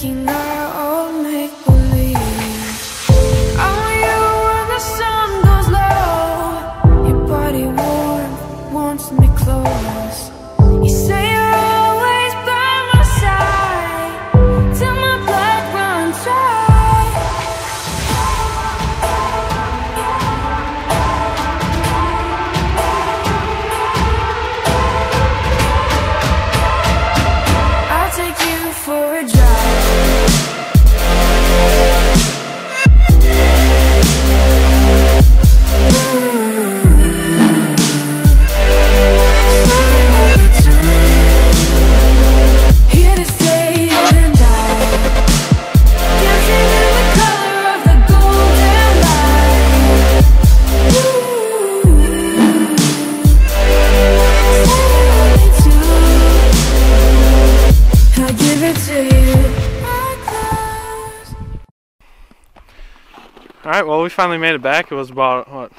breaking our old make-believe. I want you when the sun goes low. Your body warm, wants me close. You say you're always by my side till my blood runs dry. I'll take you for a drive. Alright, well, we finally made it back. It was about, what,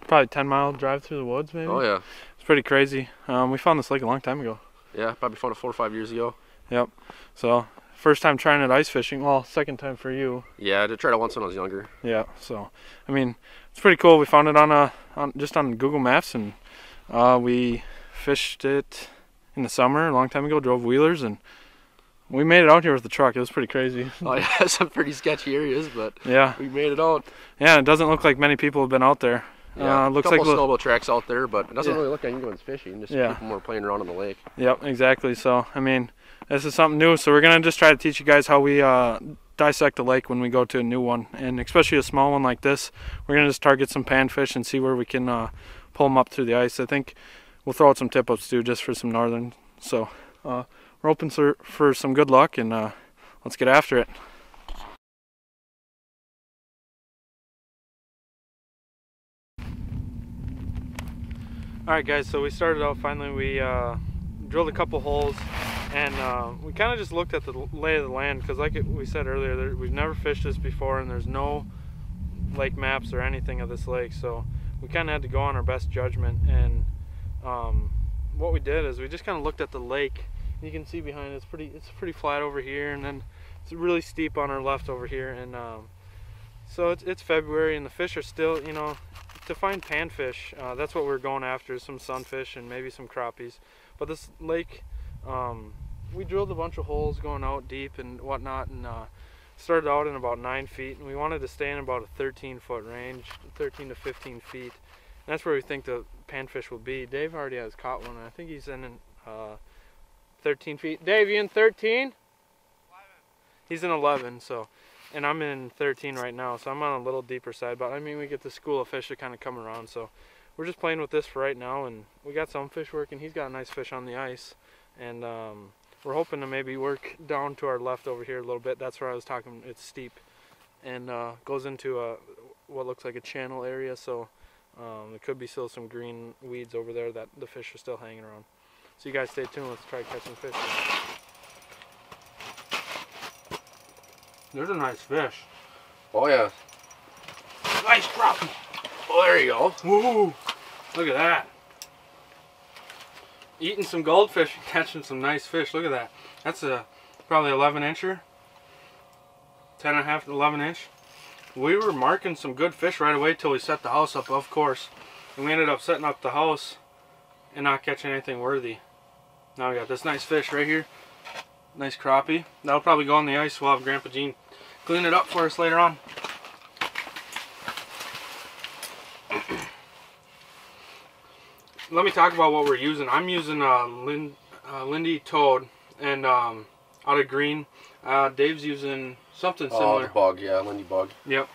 probably 10-mile drive through the woods, maybe? Oh, yeah. It's pretty crazy. We found this lake a long time ago. Yeah, probably found it 4 or 5 years ago. Yep. So, first time trying it ice fishing. Well, second time for you. Yeah, I did try it once when I was younger. Yeah, so, I mean, it's pretty cool. We found it just on Google Maps, and we fished it in the summer a long time ago, drove wheelers, and we made it out here with the truck. It was pretty crazy. Oh, yeah, some pretty sketchy areas, but yeah, we made it out. Yeah, it doesn't look like many people have been out there. Yeah, looks a couple like snowboat tracks out there, but it doesn't yeah. really look like anyone's fishing. Just Yeah. people more playing around on the lake. Yep, exactly. So, I mean, this is something new. So we're going to just try to teach you guys how we dissect a lake when we go to a new one. And especially a small one like this, we're going to just target some panfish and see where we can pull them up through the ice. I think we'll throw out some tip-ups too, just for some northern. So we're hoping for some good luck, and let's get after it. Alright guys, so we started out finally. We drilled a couple holes, and we kind of just looked at the lay of the land, because like we said earlier, we've never fished this before, and there's no lake maps or anything of this lake, so we kind of had to go on our best judgment. And what we did is we just kind of looked at the lake. You can see behind it, it's pretty flat over here, and then it's really steep on our left over here. And so it's February, and the fish are still, you know, to find panfish, that's what we're going after, some sunfish and maybe some crappies. But this lake, we drilled a bunch of holes going out deep and whatnot, and started out in about 9 feet, and we wanted to stay in about a 13-foot range, 13 to 15 feet. And that's where we think the panfish will be. Dave already has caught one, and I think he's in 13 feet. Dave, you in 13? 11. He's in 11, so. And I'm in 13 right now, so I'm on a little deeper side. But I mean, we get the school of fish to kind of come around, so we're just playing with this for right now. And we got some fish working. He's got a nice fish on the ice, and we're hoping to maybe work down to our left over here a little bit. That's where I was talking. It's steep and goes into what looks like a channel area, so there could be still some green weeds over there that the fish are still hanging around. So you guys stay tuned. Let's try catching fish. There's a nice fish. Oh, yeah. Nice crappie. Oh, there you go. Woo! Look at that. Eating some goldfish and catching some nice fish. Look at that. That's a probably 11-incher. 10.5 to 11-inch. We were marking some good fish right away till we set the house up, of course. And we ended up setting up the house and not catching anything worthy. Now we got this nice fish right here. Nice crappie. That'll probably go on the ice. We'll have Grandpa Gene clean it up for us later on. Let me talk about what we're using. I'm using Lindy Toad and out of green. Dave's using something similar. Oh, the bug, yeah, Lindy bug. Yep.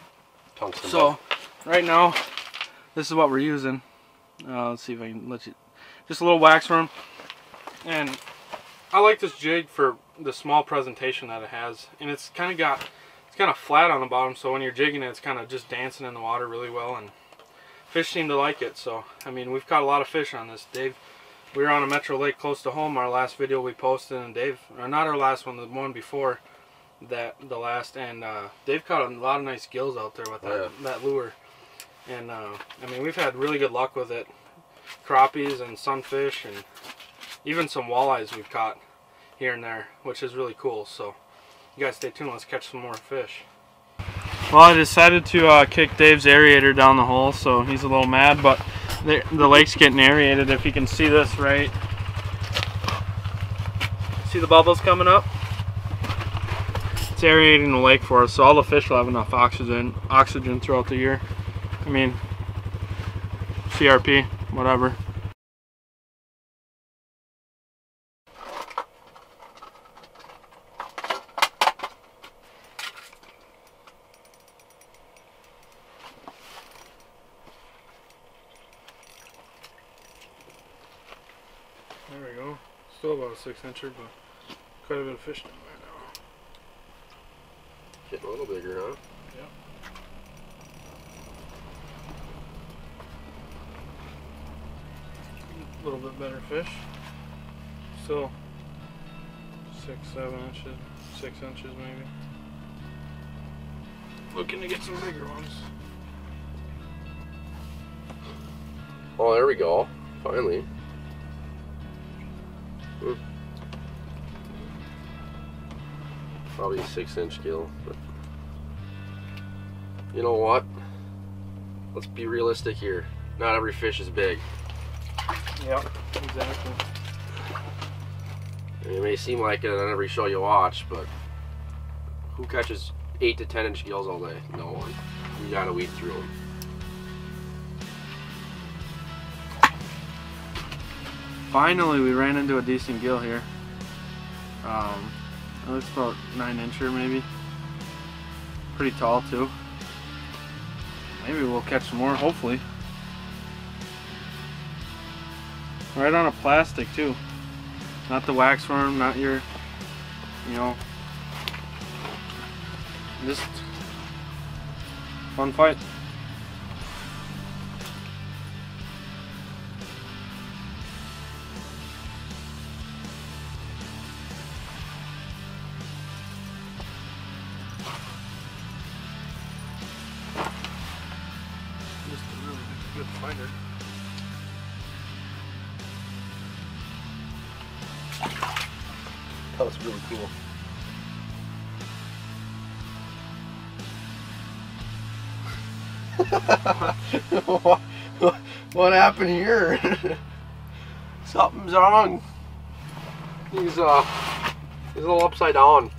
Tungsten So bug. right now, this is what we're using. Let's see if I can let you. Just a little wax worm, and I like this jig for the small presentation that it has, and it's kind of flat on the bottom, so when you're jigging it, it's kind of just dancing in the water really well, and fish seem to like it. So I mean, we've caught a lot of fish on this. Dave, we were on a metro lake close to home, our last video we posted, and Dave, or not our last one, the one before that, the last, and Dave caught a lot of nice gills out there with that lure. And I mean, we've had really good luck with it. Crappies and sunfish and even some walleyes we've caught here and there, which is really cool. So You guys stay tuned, let's catch some more fish. Well, I decided to kick Dave's aerator down the hole, so he's a little mad, but the lake's getting aerated. If you can see this right, see the bubbles coming up? It's aerating the lake for us, so all the fish will have enough oxygen throughout the year. I mean, CRP, whatever. There we go. Still about a 6-incher, but quite a bit of fish down there now. Getting a little bigger, huh? Yep. A little bit better fish. Still 6-7 inches, 6 inches maybe. Looking to get some bigger ones. Oh, there we go. Finally. Probably a 6-inch gill, but you know what? Let's be realistic here. Not every fish is big. Yep, exactly. It may seem like it on every show you watch, but who catches 8 to 10-inch gills all day? No one. You gotta weed through them. Finally, we ran into a decent gill here. It looks about 9-incher maybe. Pretty tall too. Maybe we'll catch some more, hopefully. Right on a plastic too. Not the wax worm, not your, you know, just fun fight. Just a really good fighter. That was really cool. What happened here? Something's wrong. He's a little upside down.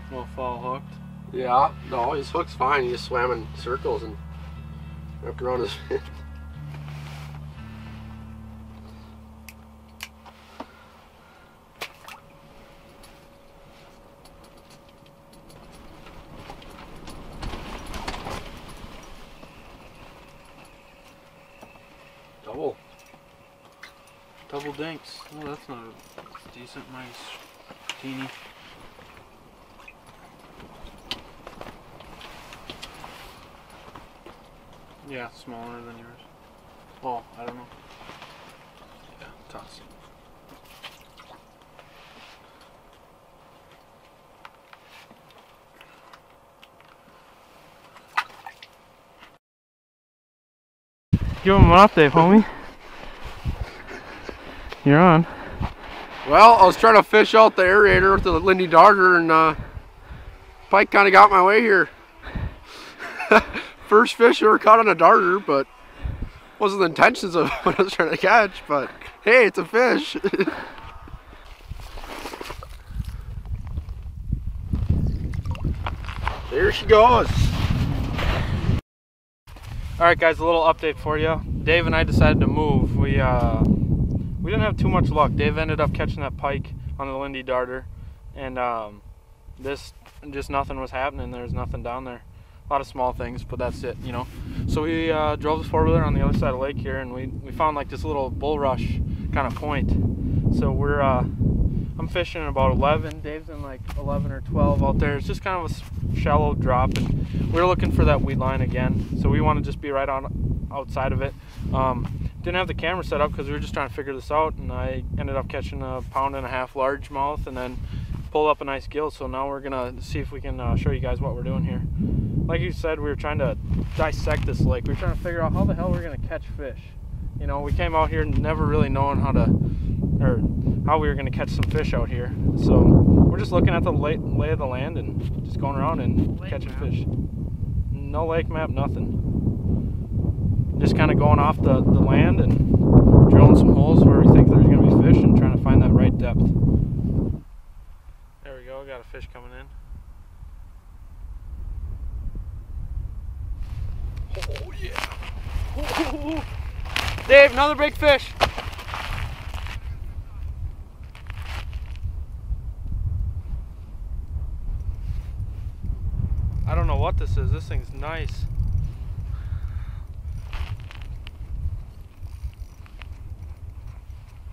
Little fall hooked. Yeah, no, his hook's fine. He just swam in circles and wrapped around his fin. Double dinks. Oh, that's not a decent, nice, teeny. Yeah, smaller than yours. Oh, I don't know. Yeah, toss it. Give him an update, homie. You're on. Well, I was trying to fish out the aerator with the Lindy Darter, and pike kind of got my way here. First fish ever caught on a darter, but wasn't the intentions of what I was trying to catch. But hey, it's a fish. There she goes. All right, guys, a little update for you. Dave and I decided to move. We didn't have too much luck. Dave ended up catching that pike on the Lindy Darter, and just nothing was happening. There was nothing down there. A lot of small things, but that's it, you know. So we drove the 4-wheeler on the other side of the lake here, and we found like this little bulrush kind of point. So we're I'm fishing about 11. Dave's in like 11 or 12 out there. It's just kind of a shallow drop, and we're looking for that weed line again. So we want to just be right on outside of it. Didn't have the camera set up because we were just trying to figure this out, and I ended up catching a 1.5 pound largemouth and then pulled up a nice gill. So now we're gonna see if we can show you guys what we're doing here. Like you said, we were trying to dissect this lake. We were trying to figure out how the hell we're gonna catch fish. You know, we came out here never really knowing how we were gonna catch some fish out here. So we're just looking at the lay of the land and just going around and catching fish. No lake map, nothing. Just kind of going off the land and drilling some holes where we think there's going to be fish and trying to find that right depth. There we go, got a fish coming in. Oh yeah! Ooh. Dave, another big fish! I don't know what this is. This thing's nice.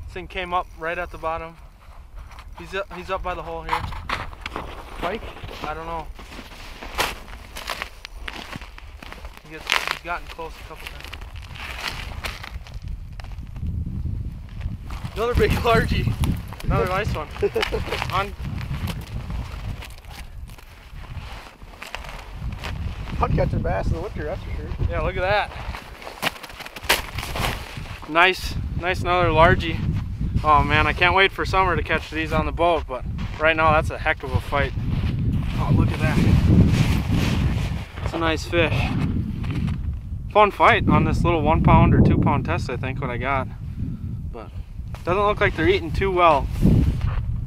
This thing came up right at the bottom. He's up by the hole here. Pike? I don't know. He's gotten close a couple times. Another big largie. Another nice one. I'm catching bass in the winter, that's for sure. Yeah, look at that. Nice another largie. Oh man, I can't wait for summer to catch these on the boat, but right now that's a heck of a fight. Oh, look at that. It's a nice fish. Fun fight on this little 1 pound or 2 pound test, I think, what I got. But doesn't look like they're eating too well.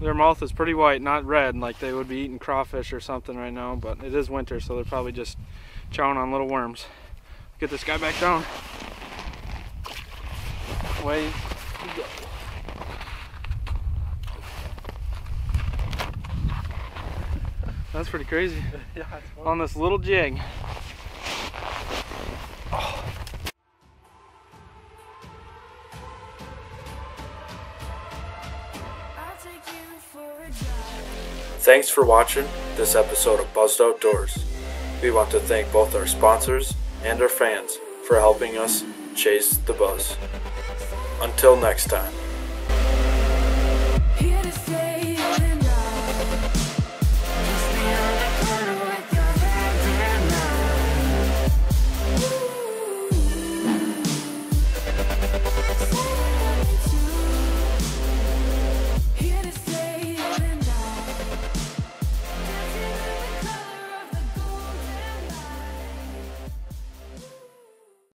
Their mouth is pretty white, not red, like they would be eating crawfish or something right now, but it is winter, so they're probably just chowing on little worms. Get this guy back down. Away you go. That's pretty crazy. Yeah, it's fun. On this little jig. Oh. Thanks for watching this episode of Buzzed Outdoors. We want to thank both our sponsors and our fans for helping us chase the buzz. Until next time.